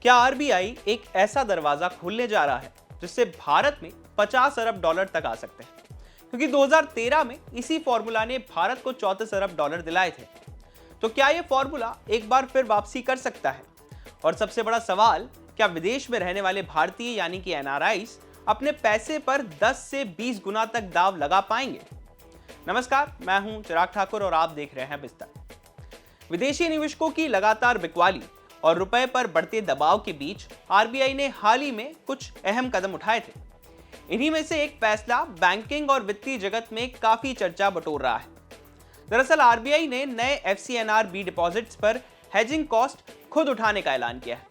क्या आरबीआई एक ऐसा दरवाजा खोलने जा रहा है जिससे भारत में 50 अरब डॉलर तक आ सकते हैं? क्योंकि 2013 में इसी फॉर्मूला ने भारत को 34 अरब डॉलर दिलाए थे। तो क्या यह फॉर्मूला एक बार फिर वापसी कर सकता है? और सबसे बड़ा सवाल, क्या विदेश में रहने वाले भारतीय यानी कि एनआरआईज अपने पैसे पर 10 से 20 गुना तक दाव लगा पाएंगे? नमस्कार, मैं हूं चिराग ठाकुर और आप देख रहे हैं बिस्तर। विदेशी निवेशकों की लगातार बिकवाली और रुपए पर बढ़ते दबाव के बीच आरबीआई ने हाल ही में कुछ अहम कदम उठाए थे। इन्हीं में से एक फैसला बैंकिंग और वित्तीय जगत में काफी चर्चा बटोर रहा है। दरअसल आरबीआई ने नए एफसीएनआर-बी डिपॉजिट्स पर हेजिंग कॉस्ट खुद उठाने का ऐलान किया है।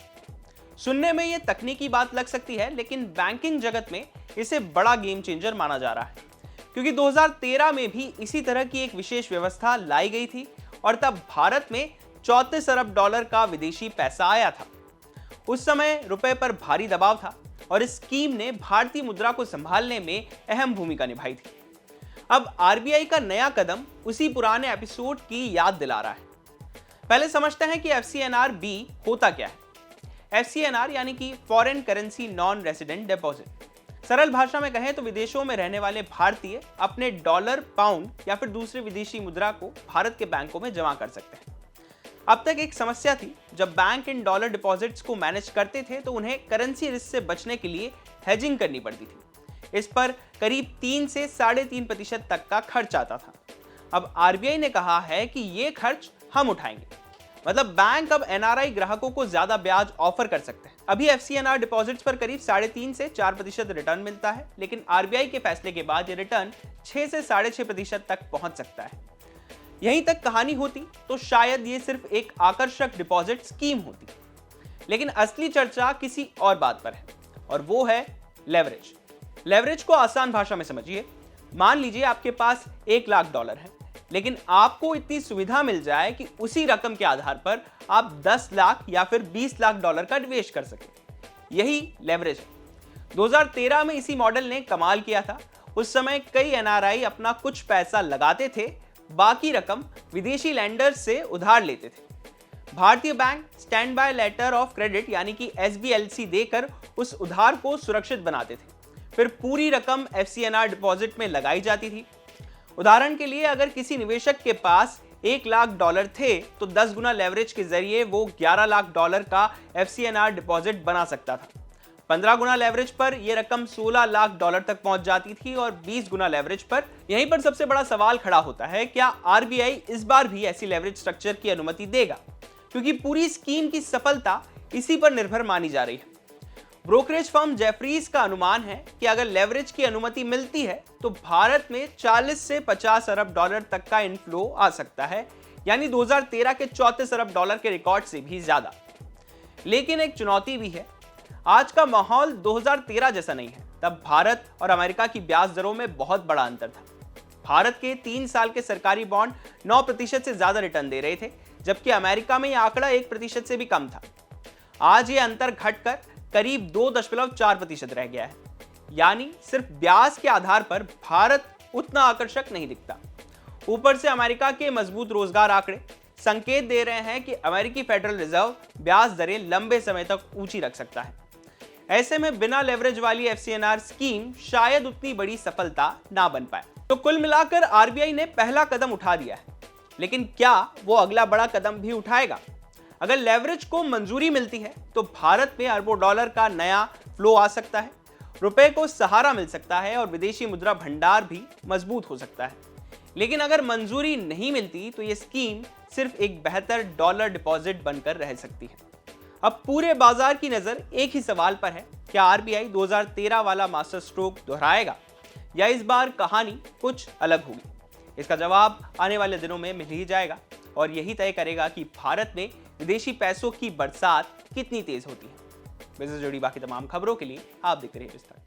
सुनने में यह तकनीकी बात लग सकती है, लेकिन बैंकिंग जगत में इसे बड़ा गेम चेंजर माना जा रहा है, क्योंकि 2013 में भी इसी तरह की एक विशेष व्यवस्था लाई गई थी और तब भारत में 34 अरब डॉलर का विदेशी पैसा आया था। उस समय रुपए पर भारी दबाव था और इस स्कीम ने भारतीय मुद्रा को संभालने में अहम भूमिका निभाई थी। अब आरबीआई का नया कदम उसी पुराने एपिसोड की याद दिला रहा है। पहले समझते हैं कि एफसीएनआर-बी होता क्या है। एफसीएनआर यानी कि foreign currency non resident deposit. सरल भाषा में कहें तो विदेशों में रहने वाले भारतीय अपने डॉलर, पाउंड या फिर दूसरे विदेशी मुद्रा को भारत के बैंकों में जमा कर सकते हैं। अब तक एक समस्या थी, जब बैंक इन डॉलर डिपॉजिट्स को मैनेज करते थे तो उन्हें करेंसी रिस्क से बचने के लिए हेजिंग करनी पड़ती थी। इस पर करीब 3 से 3.5% तक का खर्च आता था। अब आरबीआई ने कहा है कि ये खर्च हम उठाएंगे, मतलब बैंक अब एनआरआई ग्राहकों को ज्यादा ब्याज ऑफर कर सकते हैं। अभी एफसीएनआर डिपॉजिट्स पर करीब 3.5 से 4% रिटर्न मिलता है, लेकिन आरबीआई के फैसले के बाद ये रिटर्न 6 से 6.5% तक पहुंच सकता है। यहीं तक कहानी होती तो शायद ये सिर्फ एक आकर्षक डिपॉजिट स्कीम होती, लेकिन असली चर्चा किसी और बात पर है, और वो है लेवरेज। लेवरेज को आसान भाषा में समझिए। मान लीजिए आपके पास 1 लाख डॉलर है, लेकिन आपको इतनी सुविधा मिल जाए कि उसी रकम के आधार पर आप 10 लाख या फिर 20 लाख डॉलर का निवेश कर सके। यही लेवरेज है। 2013 में इसी मॉडल ने कमाल किया था। उस समय कई एनआरआई अपना कुछ पैसा लगाते थे, बाकी रकम विदेशी लैंडर्स से उधार लेते थे। भारतीय bank stand by letter of credit यानी कि एसबीएलसी देकर उस उधार को सुरक्षित बनाते थे। फिर पूरी रकम एफसीएनआर डिपॉजिट में लगाई जाती थी। उदाहरण के लिए, अगर किसी निवेशक के पास 1 लाख डॉलर थे तो 10 गुना लेवरेज के जरिए वो 11 लाख डॉलर का एफसीएनआर डिपॉजिट बना सकता था। 15 गुना लेवरेज पर यह रकम 16 लाख डॉलर तक पहुंच जाती थी और 20 गुना लेवरेज पर। यहीं पर सबसे बड़ा सवाल खड़ा होता है, क्या आरबीआई इस बार भी ऐसी लेवरेज स्ट्रक्चर की अनुमति देगा? क्योंकि पूरी स्कीम की सफलता इसी पर निर्भर मानी जा रही है। ब्रोकरेज फर्म जेफरीज का अनुमान है कि अगर लेवरेज की अनुमति मिलती है तो भारत में 40 से 50 अरब डॉलर तक का इनफ्लो आ सकता है, यानी 2013 के 34 अरब डॉलर के रिकॉर्ड से भी ज्यादा। लेकिन एक चुनौती भी है। आज का माहौल 2013 जैसा नहीं है। तब भारत और अमेरिका की ब्याज दरों में बहुत बड़ा अंतर था। भारत के 3 साल के सरकारी बॉन्ड 9% से ज्यादा रिटर्न दे रहे थे, जबकि अमेरिका में यह आंकड़ा 1% से भी कम था। आज यह अंतर घटकर करीब 2.4% रह गया है, यानी सिर्फ ब्याज के आधार पर भारत उतना आकर्षक नहीं दिखता। ऊपर से अमेरिका के मजबूत रोजगार आंकड़े संकेत दे रहे हैं कि अमेरिकी फेडरल रिजर्व ब्याज दरें लंबे समय तक ऊंची रख सकता है। ऐसे में बिना लेवरेज वाली एफसीएनआर स्कीम शायद उतनी बड़ी सफलता ना बन पाए। तो कुल मिलाकर आरबीआई ने पहला कदम उठा दिया है, लेकिन क्या वो अगला बड़ा कदम भी उठाएगा? अगर लेवरेज को मंजूरी मिलती है तो भारत में अरबों डॉलर का नया फ्लो आ सकता है, रुपए को सहारा मिल सकता है और विदेशी मुद्रा भंडार भी मजबूत हो सकता है। लेकिन अगर मंजूरी नहीं मिलती तो यह स्कीम सिर्फ एक बेहतर डॉलर डिपॉजिट बनकर रह सकती है। अब पूरे बाजार की नजर एक ही सवाल पर है, क्या आरबीआई 2013 वाला मास्टर स्ट्रोक दोहराएगा या इस बार कहानी कुछ अलग होगी? इसका जवाब आने वाले दिनों में मिल ही जाएगा और यही तय करेगा कि भारत में विदेशी पैसों की बरसात कितनी तेज होती है। बिजनेस से जुड़ी बाकी तमाम खबरों के लिए आप देखते रहिए विस्तार।